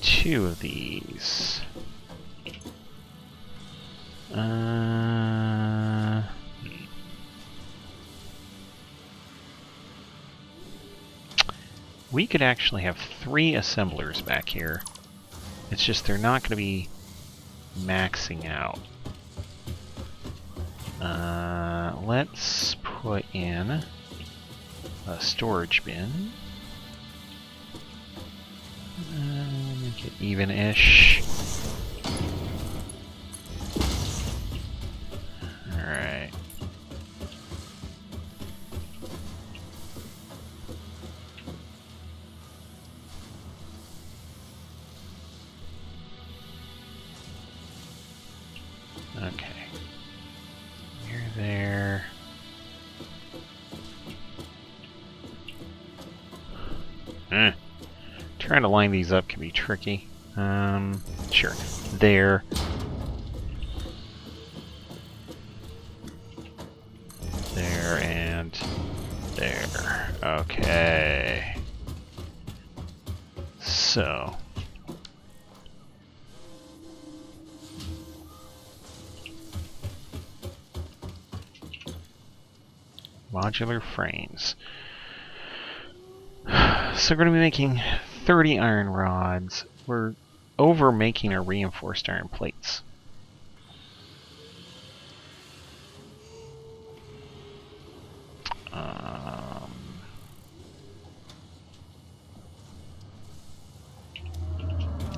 two of these. We could actually have 3 assemblers back here. It's just they're not going to be maxing out. Let's put in a storage bin. Make it even-ish. Alright. Okay. You're there. Trying to line these up can be tricky. Sure. There. There and there. Okay. So. Modular frames. So we're going to be making 30 iron rods. We're over making our reinforced iron plates.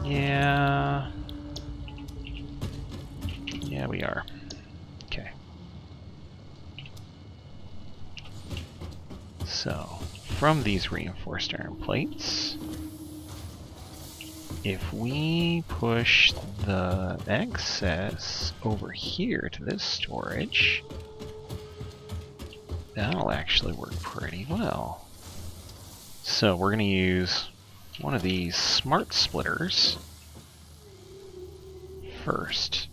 Yeah. Yeah, we are. Okay. So, from these reinforced iron plates, if we push the excess over here to this storage, that'll actually work pretty well. So we're going to use one of these smart splitters first.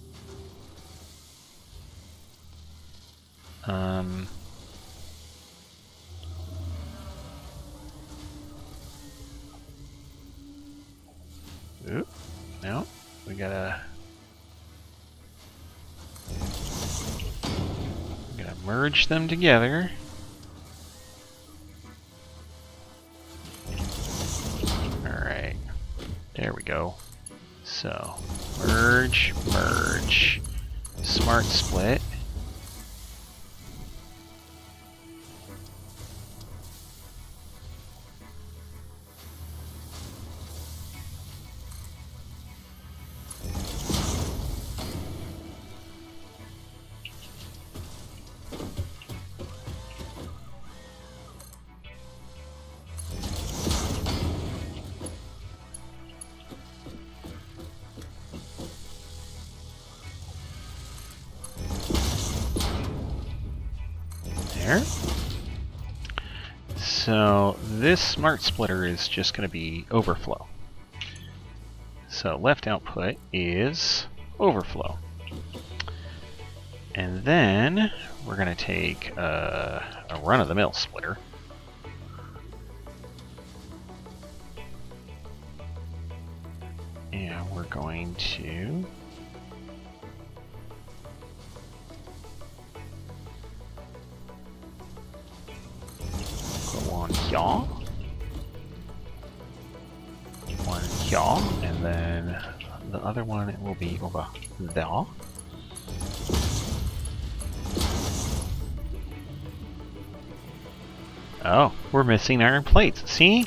Oop, no, we gotta merge them together. Alright, there we go. So, merge, merge, smart split. There. So this smart splitter is just going to be overflow. So left output is overflow. And then we're going to take a run-of-the-mill splitter. And we're going to one here, one here, and then the other one will be over there. Oh, we're missing iron plates. See?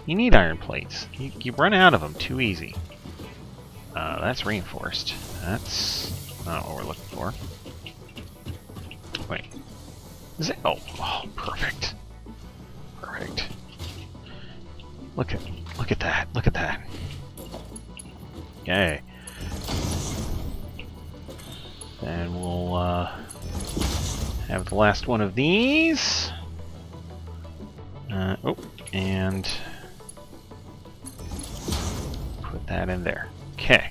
You need iron plates. You run out of them too easy. That's reinforced. That's not what we're looking for. Wait. Is it? Oh, perfect. Perfect. Look at that. Look at that. Okay. Then we'll have the last one of these. Oh, and put that in there. Okay.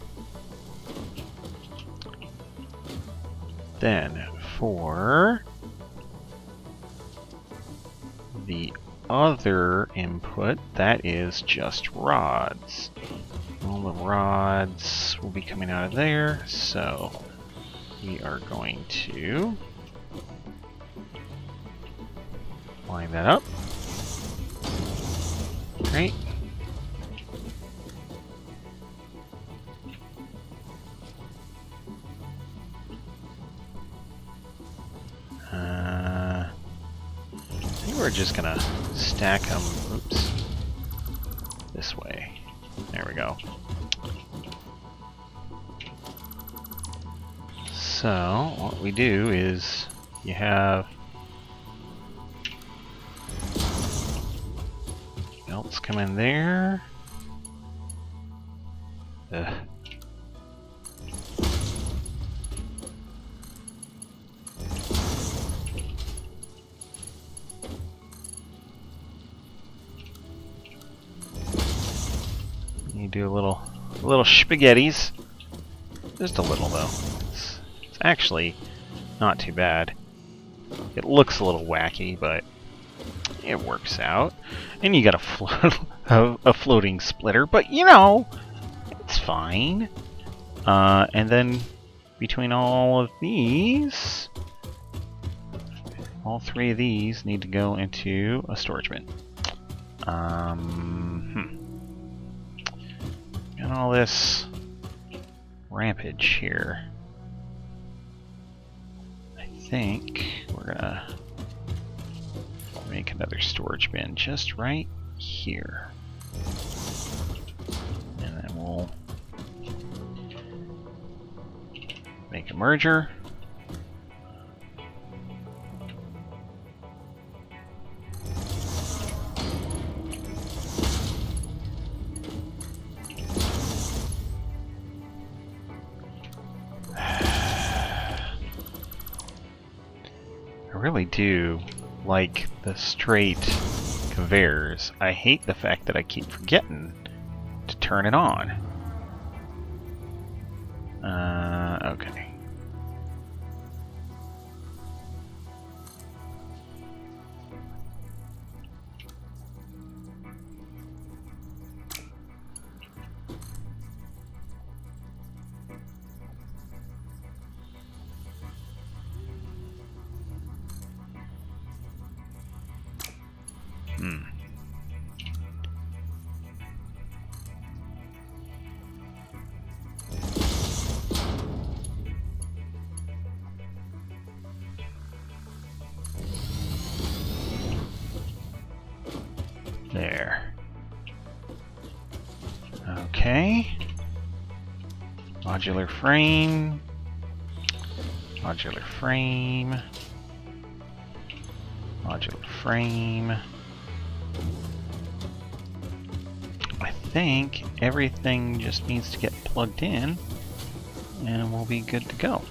Then for the other input, that is just rods. All the rods will be coming out of there, so we are going to line that up. Great. I think we're just gonna stack them, oops, this way. There we go. So, what we do is, you have belts come in there. Ugh. You do a little spaghettis. Just a little though. It's actually not too bad. It looks a little wacky, but it works out. And you got a floating splitter, but you know, it's fine. And then between all of these, all three of these need to go into a storage bin. Got all this rampage here. I think we're gonna make another storage bin just right here. And then we'll make a merger. I really do like the straight conveyors. I hate the fact that I keep forgetting to turn it on. Okay. There. Okay. Modular frame. Modular frame. Modular frame. I think everything just needs to get plugged in and we'll be good to go.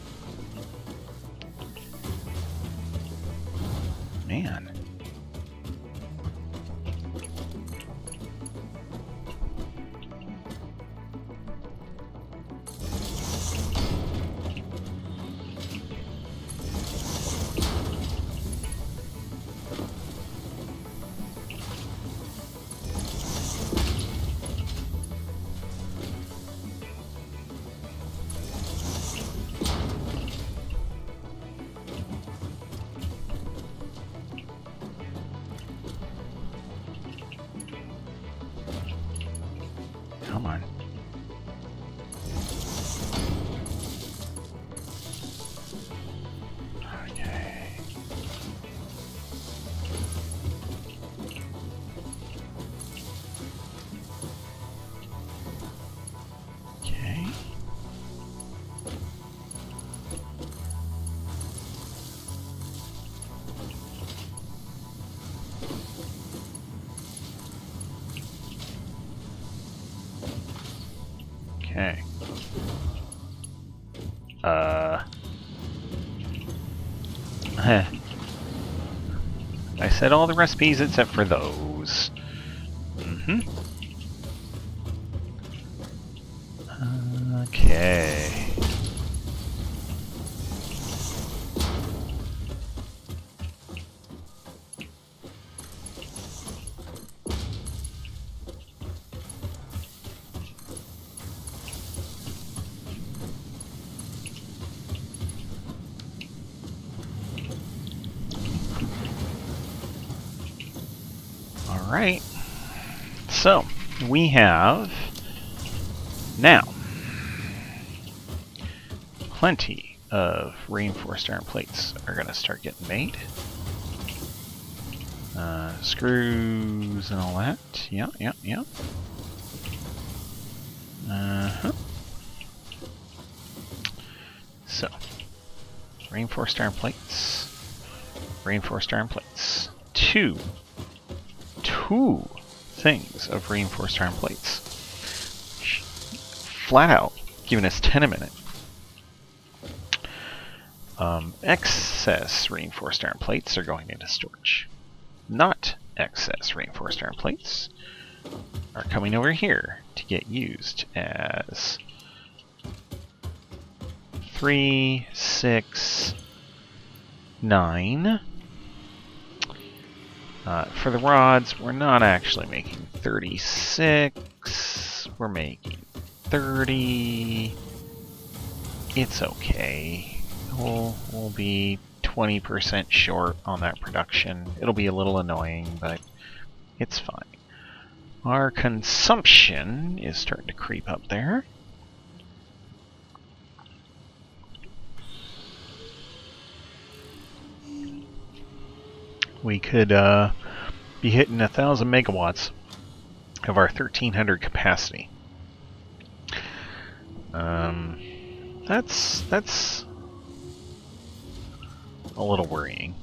Man. Come on. Okay. Okay. Okay. I said all the recipes except for those. Okay. Alright. So, we have now plenty of reinforced iron plates are going to start getting made. Screws and all that. Yeah. So, reinforced iron plates. Reinforced iron plates. Two things of reinforced iron plates. Flat out giving us 10 a minute. Excess reinforced iron plates are going into storage. Not excess reinforced iron plates are coming over here to get used as 3, 6, 9. For the rods, we're not actually making 36. We're making 30. It's okay. We'll be 20% short on that production. It'll be a little annoying, but it's fine. Our consumption is starting to creep up there. We could be hitting 1,000 megawatts of our 1,300 capacity. That's a little worrying,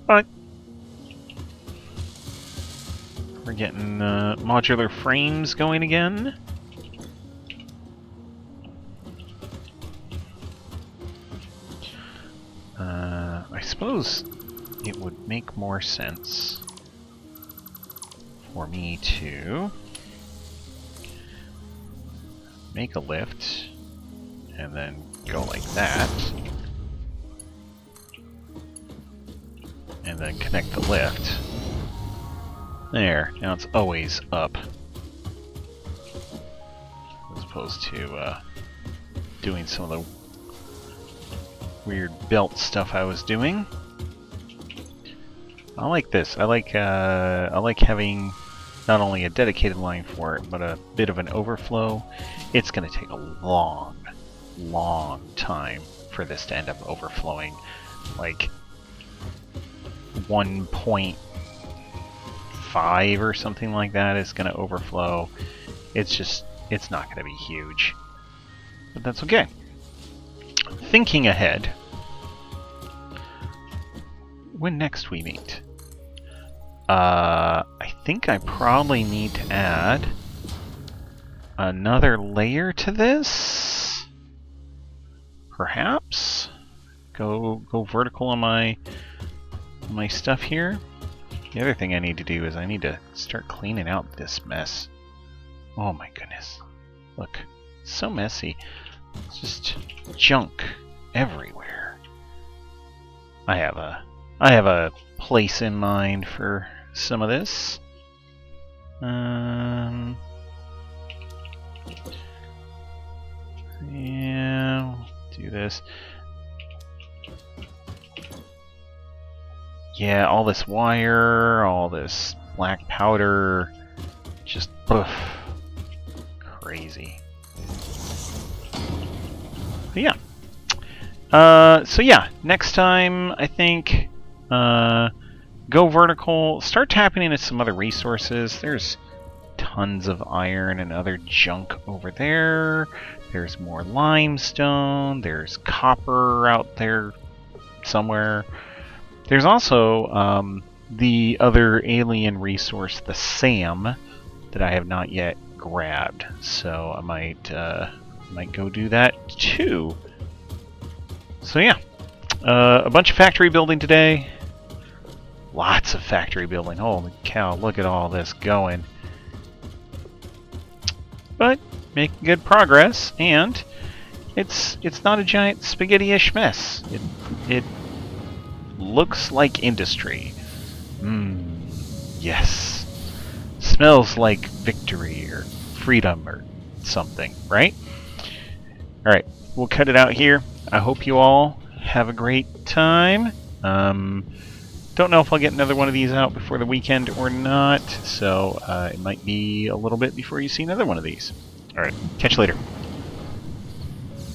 but we're getting modular frames going again. I suppose it would make more sense for me to make a lift and then go like that, and then connect the lift. There, now it's always up, as opposed to doing some of the weird belt stuff I was doing. I like this. I like having not only a dedicated line for it, but a bit of an overflow. It's going to take a long time for this to end up overflowing. Like 1.5 or something like that is going to overflow. It's not going to be huge. But that's okay. Thinking ahead, when next we meet, I think I probably need to add another layer to this. Perhaps go vertical on my stuff here. The other thing I need to do is I need to start cleaning out this mess. Oh my goodness, look, so messy. It's just junk everywhere. I have a place in mind for some of this. Yeah, we'll do this. Yeah, all this wire, all this black powder, just crazy. But yeah. So yeah, next time I think go vertical, start tapping into some other resources. There's tons of iron and other junk over there. There's more limestone. There's copper out there somewhere. There's also the other alien resource, the SAM, that I have not yet grabbed. So I might go do that too. So yeah, a bunch of factory building today. Lots of factory building. Holy cow, look at all this going. But making good progress, and it's not a giant spaghetti-ish mess. It looks like industry. Yes. Smells like victory or freedom or something, right? Alright, we'll cut it out here. I hope you all have a great time. Don't know if I'll get another one of these out before the weekend or not, so it might be a little bit before you see another one of these. Alright, catch you later.